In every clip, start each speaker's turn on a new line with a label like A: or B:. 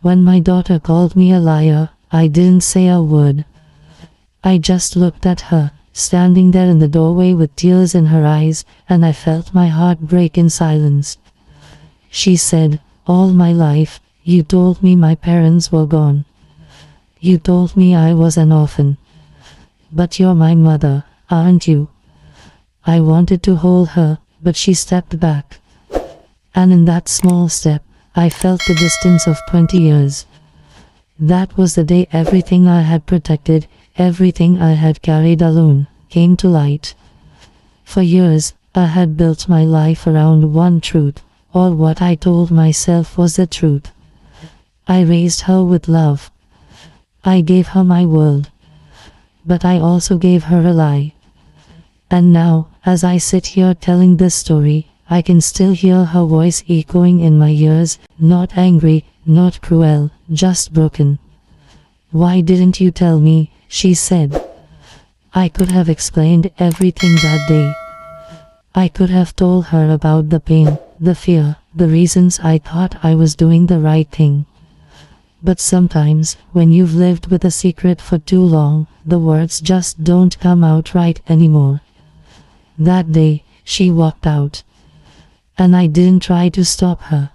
A: When my daughter called me a liar, I didn't say a word. I just looked at her, standing there in the doorway with tears in her eyes, and I felt my heart break in silence. She said, "All my life, you told me my parents were gone. You told me I was an orphan. But you're my mother, aren't you?" I wanted to hold her, but she stepped back. And in that small step, I felt the distance of 20 years. That was the day everything I had protected, everything I had carried alone, came to light. For years, I had built my life around one truth, or what I told myself was the truth. I raised her with love. I gave her my world. But I also gave her a lie. And now, as I sit here telling this story, I can still hear her voice echoing in my ears, not angry, not cruel, just broken. "Why didn't you tell me?" she said. I could have explained everything that day. I could have told her about the pain, the fear, the reasons I thought I was doing the right thing. But sometimes, when you've lived with a secret for too long, the words just don't come out right anymore. That day, she walked out. And I didn't try to stop her.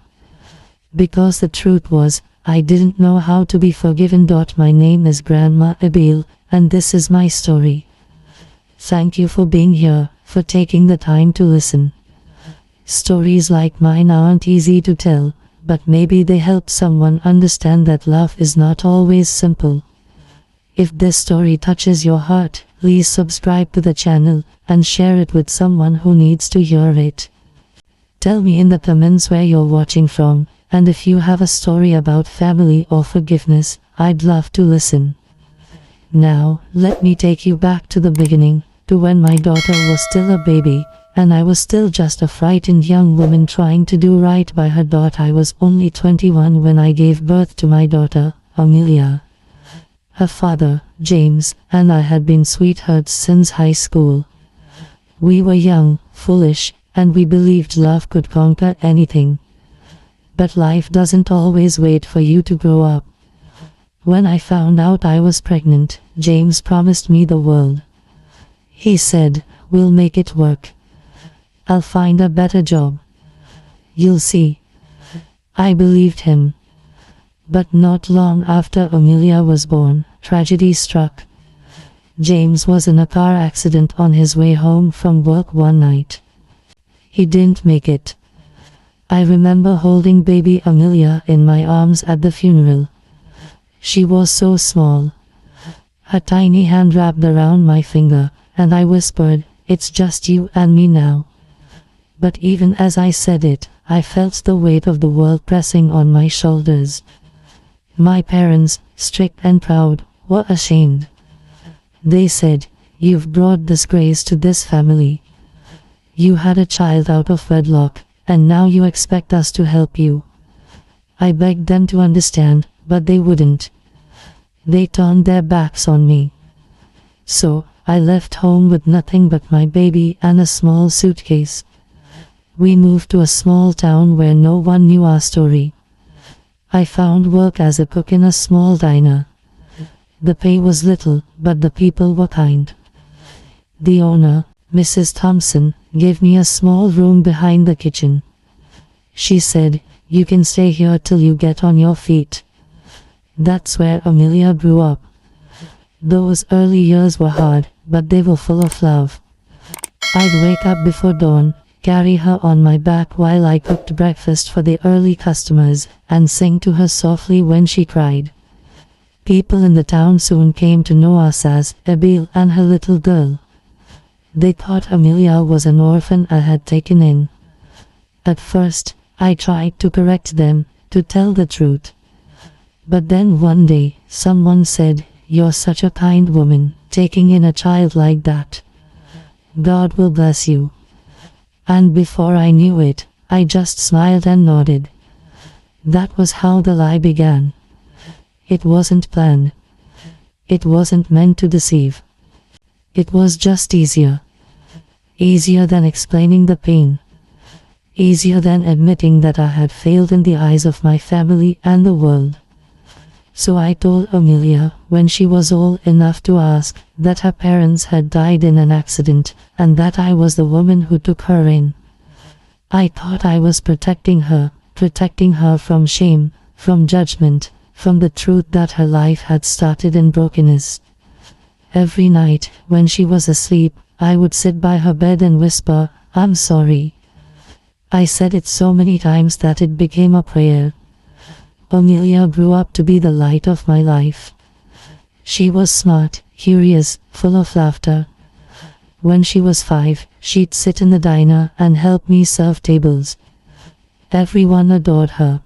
A: Because the truth was, I didn't know how to be forgiven. My name is Grandma Abil, and this is my story. Thank you for being here, for taking the time to listen. Stories like mine aren't easy to tell, but maybe they help someone understand that love is not always simple. If this story touches your heart, please subscribe to the channel and share it with someone who needs to hear it. Tell me in the comments where you're watching from, and if you have a story about family or forgiveness, I'd love to listen. Now, let me take you back to the beginning, to when my daughter was still a baby, and I was still just a frightened young woman trying to do right by her daughter. I was only 21 when I gave birth to my daughter, Amelia. Her father, James, and I had been sweethearts since high school. We were young, foolish, and we believed love could conquer anything. But life doesn't always wait for you to grow up. When I found out I was pregnant, James promised me the world. He said, "We'll make it work. I'll find a better job. You'll see." I believed him. But not long after Amelia was born, tragedy struck. James was in a car accident on his way home from work one night. He didn't make it. I remember holding baby Amelia in my arms at the funeral. She was so small. Her tiny hand wrapped around my finger, and I whispered, "It's just you and me now." But even as I said it, I felt the weight of the world pressing on my shoulders. My parents, strict and proud, were ashamed. They said, "You've brought disgrace to this family. You had a child out of wedlock, and now you expect us to help you." I begged them to understand, but they wouldn't. They turned their backs on me. So, I left home with nothing but my baby and a small suitcase. We moved to a small town where no one knew our story. I found work as a cook in a small diner. The pay was little, but the people were kind. The owner, Mrs. Thompson, gave me a small room behind the kitchen. She said, "You can stay here till you get on your feet." That's where Amelia grew up. Those early years were hard, but they were full of love. I'd wake up before dawn, carry her on my back while I cooked breakfast for the early customers, and sing to her softly when she cried. People in the town soon came to know us as Abil and her little girl. They thought Amelia was an orphan I had taken in. At first, I tried to correct them, to tell the truth. But then one day, someone said, "You're such a kind woman, taking in a child like that. God will bless you." And before I knew it, I just smiled and nodded. That was how the lie began. It wasn't planned. It wasn't meant to deceive. It was just easier. Easier than explaining the pain. Easier than admitting that I had failed in the eyes of my family and the world. So I told Amelia, when she was old enough to ask, that her parents had died in an accident, and that I was the woman who took her in. I thought I was protecting her from shame, from judgment, from the truth that her life had started in brokenness. Every night, when she was asleep, I would sit by her bed and whisper, "I'm sorry." I said it so many times that it became a prayer. Amelia grew up to be the light of my life. She was smart, curious, full of laughter. When she was 5, she'd sit in the diner and help me serve tables. Everyone adored her.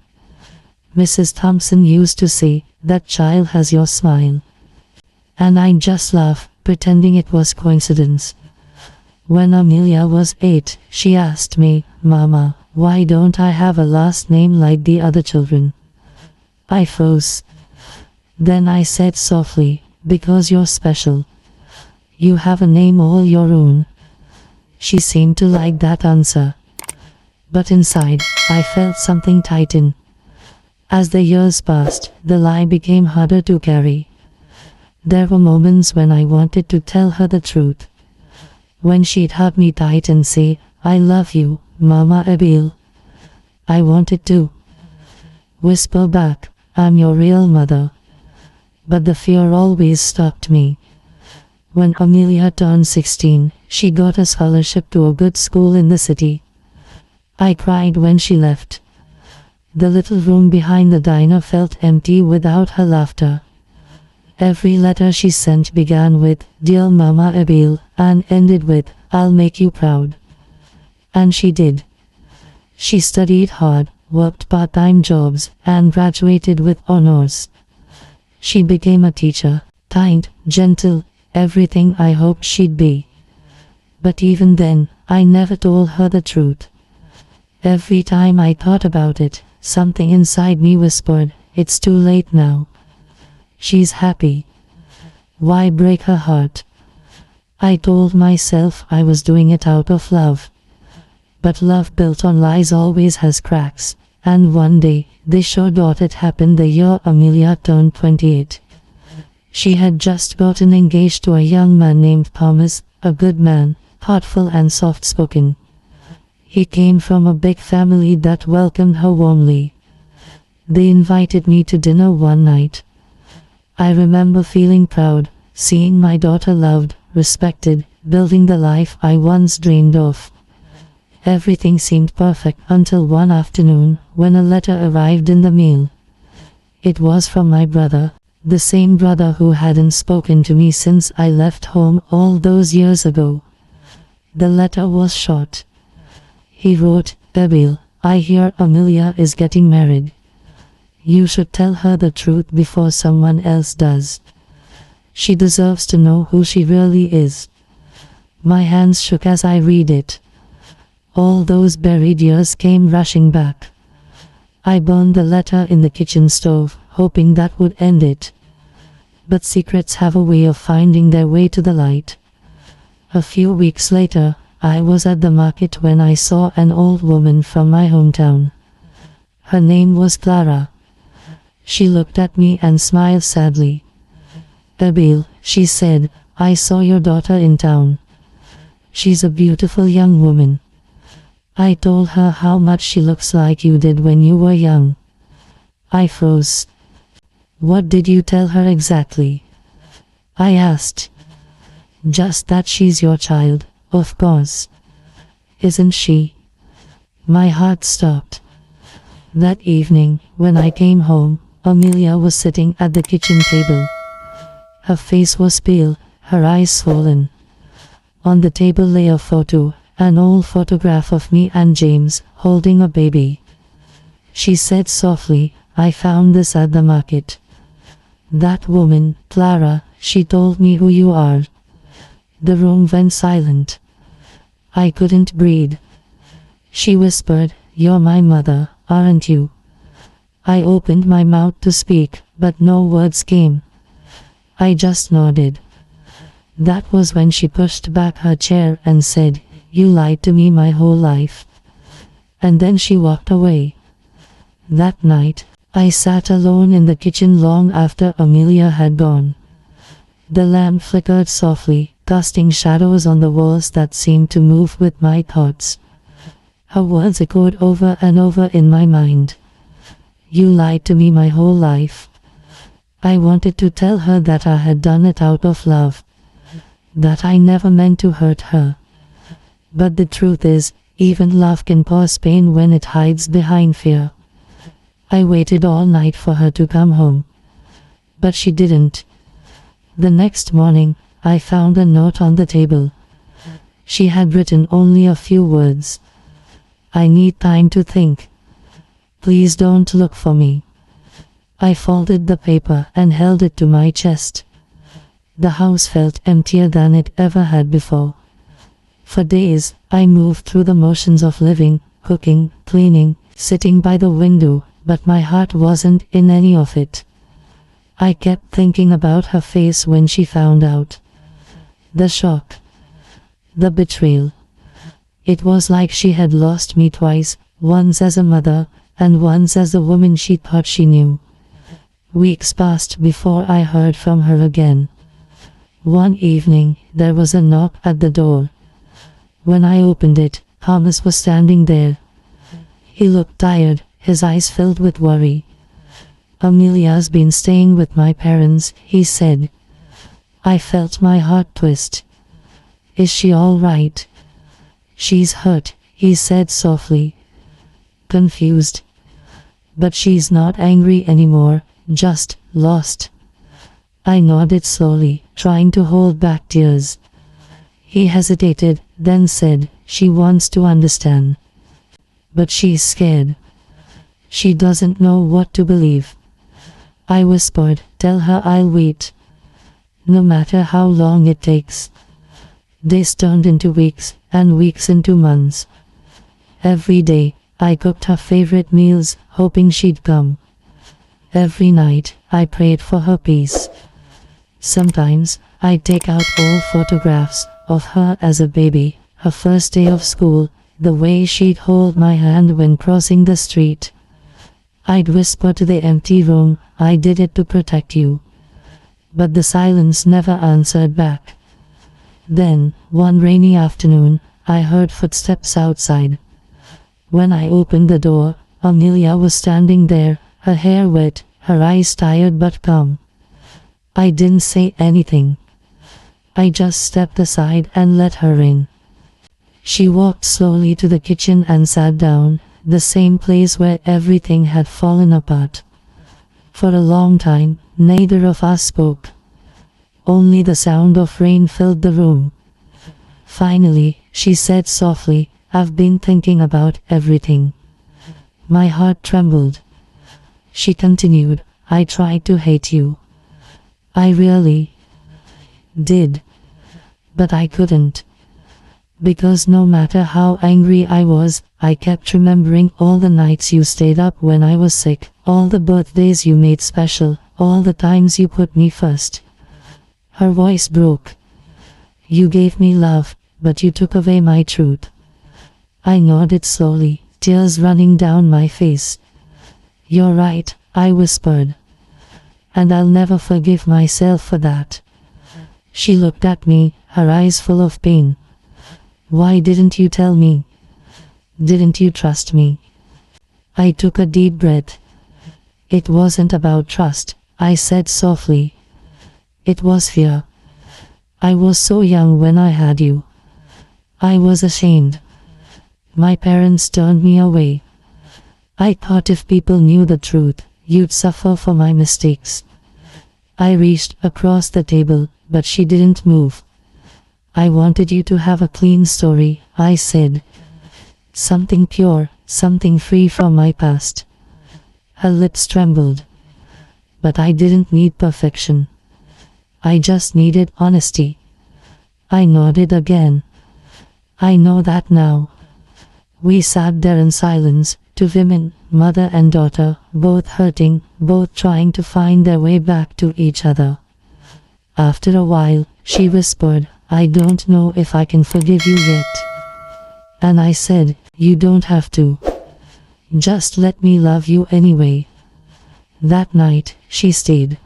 A: Mrs. Thompson used to say, "That child has your smile." And I'd just laugh, pretending it was coincidence. When Amelia was 8, she asked me, "Mama, why don't I have a last name like the other children?" I froze. Then I said softly, "Because you're special. You have a name all your own." She seemed to like that answer. But inside, I felt something tighten. As the years passed, the lie became harder to carry. There were moments when I wanted to tell her the truth. When she'd hug me tight and say, "I love you, Mama Abil." I wanted to whisper back, "I'm your real mother." But the fear always stopped me. When Amelia turned 16, she got a scholarship to a good school in the city. I cried when she left. The little room behind the diner felt empty without her laughter. Every letter she sent began with, "Dear Mama Abil," and ended with, "I'll make you proud." And she did. She studied hard, worked part-time jobs, and graduated with honors. She became a teacher, kind, gentle, everything I hoped she'd be. But even then, I never told her the truth. Every time I thought about it, something inside me whispered, "It's too late now. She's happy. Why break her heart?" I told myself I was doing it out of love. But love built on lies always has cracks, and one day, they showed what had happened the year Amelia turned 28. She had just gotten engaged to a young man named Thomas, a good man, thoughtful and soft-spoken. He came from a big family that welcomed her warmly. They invited me to dinner one night. I remember feeling proud, seeing my daughter loved, respected, building the life I once dreamed of. Everything seemed perfect until one afternoon, when a letter arrived in the mail. It was from my brother, the same brother who hadn't spoken to me since I left home all those years ago. The letter was short. He wrote, "Abil, I hear Amelia is getting married. You should tell her the truth before someone else does. She deserves to know who she really is." My hands shook as I read it. All those buried years came rushing back. I burned the letter in the kitchen stove, hoping that would end it. But secrets have a way of finding their way to the light. A few weeks later, I was at the market when I saw an old woman from my hometown. Her name was Clara. She looked at me and smiled sadly. "Abil," she said, "I saw your daughter in town. She's a beautiful young woman." I told her how much she looks like you did when you were young. I froze. "What did you tell her exactly?" I asked. "Just that she's your child, of course. Isn't she?" My heart stopped. That evening, when I came home, Amelia was sitting at the kitchen table. Her face was pale, her eyes swollen. On the table lay a photo, an old photograph of me and James, holding a baby. She said softly, "I found this at the market." "That woman, Clara, she told me who you are." The room went silent. I couldn't breathe. She whispered, "You're my mother, aren't you?" I opened my mouth to speak, but no words came. I just nodded. That was when she pushed back her chair and said, "You lied to me my whole life." And then she walked away. That night, I sat alone in the kitchen long after Amelia had gone. The lamp flickered softly, casting shadows on the walls that seemed to move with my thoughts. Her words echoed over and over in my mind. "You lied to me my whole life." I wanted to tell her that I had done it out of love, that I never meant to hurt her. But the truth is, even love can cause pain when it hides behind fear. I waited all night for her to come home, but she didn't. The next morning, I found a note on the table. She had written only a few words. "I need time to think. Please don't look for me." I folded the paper and held it to my chest. The house felt emptier than it ever had before. For days, I moved through the motions of living, cooking, cleaning, sitting by the window, but my heart wasn't in any of it. I kept thinking about her face when she found out. The shock. The betrayal. It was like she had lost me twice, once as a mother, and once as the woman she thought she knew. Weeks passed before I heard from her again. One evening, there was a knock at the door. When I opened it, Thomas was standing there. He looked tired, his eyes filled with worry. "Amelia's been staying with my parents," he said. I felt my heart twist. "Is she all right?" "She's hurt," he said softly. Confused. "But she's not angry anymore, just lost." I nodded slowly, trying to hold back tears. He hesitated, then said, "She wants to understand. But she's scared. She doesn't know what to believe." I whispered, "Tell her I'll wait. No matter how long it takes." Days turned into weeks, and weeks into months. Every day, I cooked her favorite meals, hoping she'd come. Every night, I prayed for her peace. Sometimes, I'd take out old photographs of her as a baby, her first day of school, the way she'd hold my hand when crossing the street. I'd whisper to the empty room, "I did it to protect you." But the silence never answered back. Then, one rainy afternoon, I heard footsteps outside. When I opened the door, Amelia was standing there, her hair wet, her eyes tired but calm. I didn't say anything. I just stepped aside and let her in. She walked slowly to the kitchen and sat down, the same place where everything had fallen apart. For a long time, neither of us spoke. Only the sound of rain filled the room. Finally, she said softly, "I've been thinking about everything." My heart trembled. She continued, "I tried to hate you. I really did. But I couldn't. Because no matter how angry I was, I kept remembering all the nights you stayed up when I was sick, all the birthdays you made special, all the times you put me first." Her voice broke. "You gave me love, but you took away my truth." I nodded slowly, tears running down my face. "You're right," I whispered. "And I'll never forgive myself for that." She looked at me, her eyes full of pain. "Why didn't you tell me? Didn't you trust me?" I took a deep breath. "It wasn't about trust," I said softly. "It was fear. I was so young when I had you. I was ashamed. My parents turned me away. I thought if people knew the truth, you'd suffer for my mistakes." I reached across the table, but she didn't move. "I wanted you to have a clean story," I said. "Something pure, something free from my past." Her lips trembled. "But I didn't need perfection. I just needed honesty." I nodded again. "I know that now." We sat there in silence, two women, mother and daughter, both hurting, both trying to find their way back to each other. After a while, she whispered, "I don't know if I can forgive you yet." And I said, "You don't have to. Just let me love you anyway." That night, she stayed.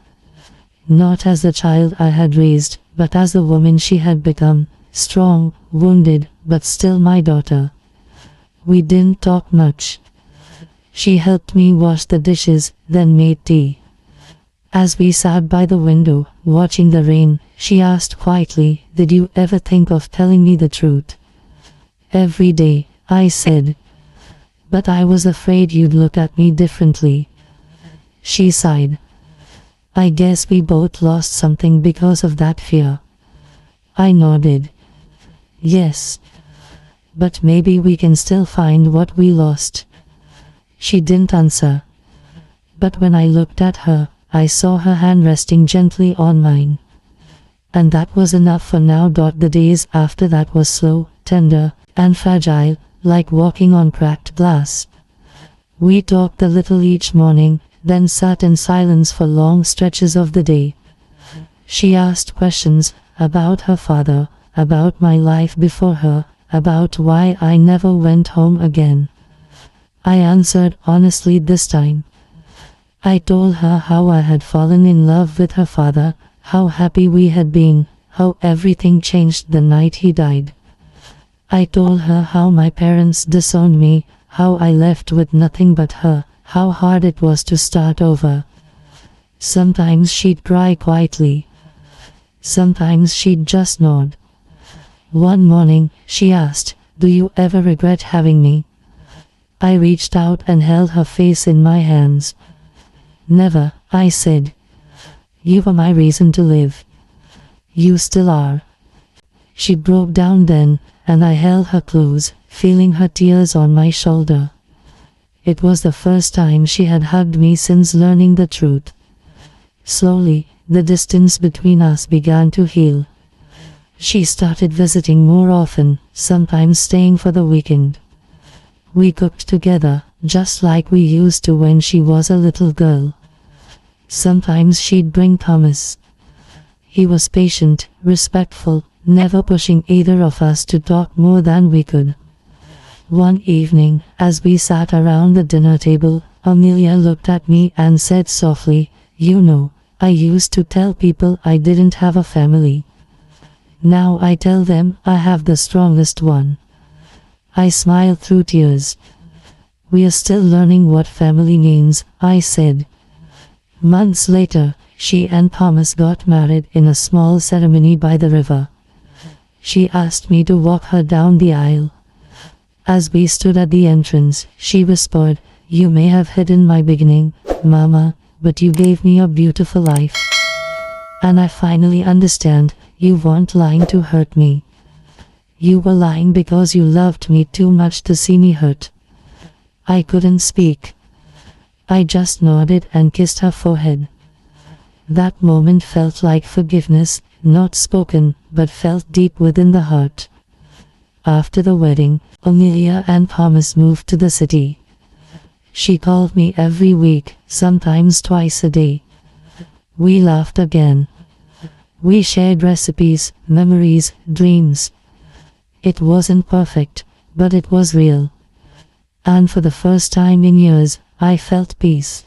A: Not as the child I had raised, but as the woman she had become, strong, wounded, but still my daughter. We didn't talk much. She helped me wash the dishes, then made tea. As we sat by the window, watching the rain, she asked quietly, "Did you ever think of telling me the truth?" "Every day," I said. "But I was afraid you'd look at me differently." She sighed. "I guess we both lost something because of that fear." I nodded. "Yes. But maybe we can still find what we lost." She didn't answer. But when I looked at her, I saw her hand resting gently on mine. And that was enough for now. The days after that was slow, tender, and fragile, like walking on cracked glass. We talked a little each morning, then sat in silence for long stretches of the day. She asked questions about her father, about my life before her, about why I never went home again. I answered honestly this time. I told her how I had fallen in love with her father, how happy we had been, how everything changed the night he died. I told her how my parents disowned me, how I left with nothing but her, how hard it was to start over. Sometimes she'd cry quietly. Sometimes she'd just nod. One morning, she asked, "Do you ever regret having me?" I reached out and held her face in my hands. "Never," I said. "You were my reason to live. You still are." She broke down then, and I held her close, feeling her tears on my shoulder. It was the first time she had hugged me since learning the truth. Slowly, the distance between us began to heal. She started visiting more often, sometimes staying for the weekend. We cooked together, just like we used to when she was a little girl. Sometimes she'd bring Thomas. He was patient, respectful, never pushing either of us to talk more than we could. One evening, as we sat around the dinner table, Amelia looked at me and said softly, "You know, I used to tell people I didn't have a family. Now I tell them I have the strongest one." I smiled through tears. "We are still learning what family means," I said. Months later, she and Thomas got married in a small ceremony by the river. She asked me to walk her down the aisle. As we stood at the entrance, she whispered, "You may have hidden my beginning, Mama, but you gave me a beautiful life. And I finally understand, you weren't lying to hurt me. You were lying because you loved me too much to see me hurt." I couldn't speak. I just nodded and kissed her forehead. That moment felt like forgiveness, not spoken, but felt deep within the heart. After the wedding, Amelia and Thomas moved to the city. She called me every week, sometimes twice a day. We laughed again. We shared recipes, memories, dreams. It wasn't perfect, but it was real. And for the first time in years, I felt peace.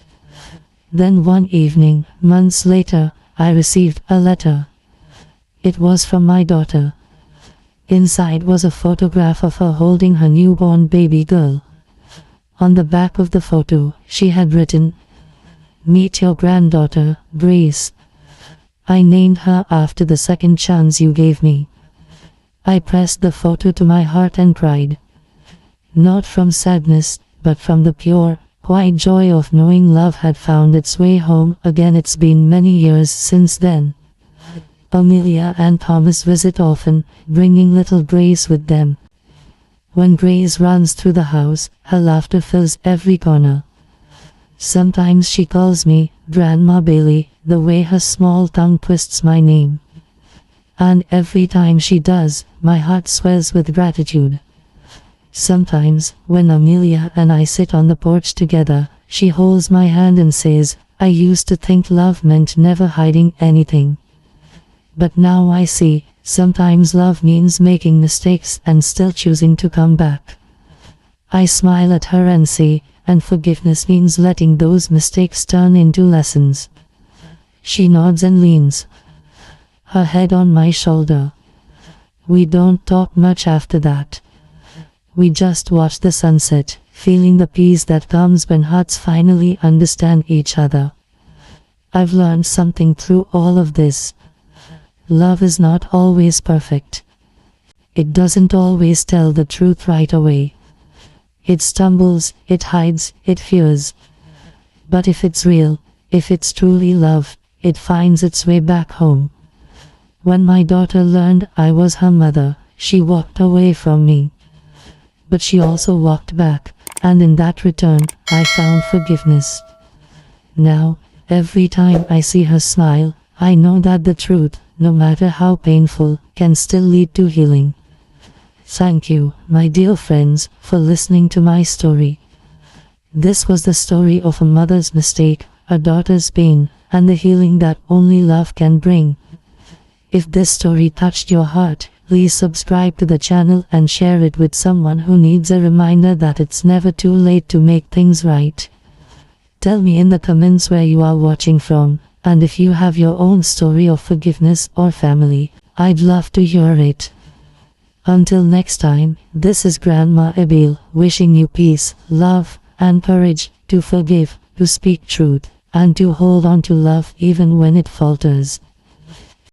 A: Then one evening, months later, I received a letter. It was from my daughter. Inside was a photograph of her holding her newborn baby girl. On the back of the photo, she had written, "Meet your granddaughter, Grace. I named her after the second chance you gave me." I pressed the photo to my heart and cried. Not from sadness, but from the pure, quiet joy of knowing love had found its way home again. It's been many years since then. Amelia and Thomas visit often, bringing little Grace with them. When Grace runs through the house, her laughter fills every corner. Sometimes she calls me Grandma Bailey, the way her small tongue twists my name. And every time she does, my heart swells with gratitude. Sometimes, when Amelia and I sit on the porch together, she holds my hand and says, "I used to think love meant never hiding anything. But now I see, sometimes love means making mistakes and still choosing to come back." I smile at her and say, and forgiveness means letting those mistakes turn into lessons. She nods and leans her head on my shoulder. We don't talk much after that. We just watch the sunset, feeling the peace that comes when hearts finally understand each other. I've learned something through all of this. Love is not always perfect. It doesn't always tell the truth right away. It stumbles, it hides, it fears. But if it's real, if it's truly love, it finds its way back home. When my daughter learned I was her mother, she walked away from me. But she also walked back, and in that return, I found forgiveness. Now, every time I see her smile, I know that the truth, no matter how painful, can still lead to healing. Thank you, my dear friends, for listening to my story. This was the story of a mother's mistake, a daughter's pain, and the healing that only love can bring. If this story touched your heart, please subscribe to the channel and share it with someone who needs a reminder that it's never too late to make things right. Tell me in the comments where you are watching from, and if you have your own story of forgiveness or family, I'd love to hear it. Until next time, this is Grandma Abil, wishing you peace, love, and courage to forgive, to speak truth, and to hold on to love even when it falters.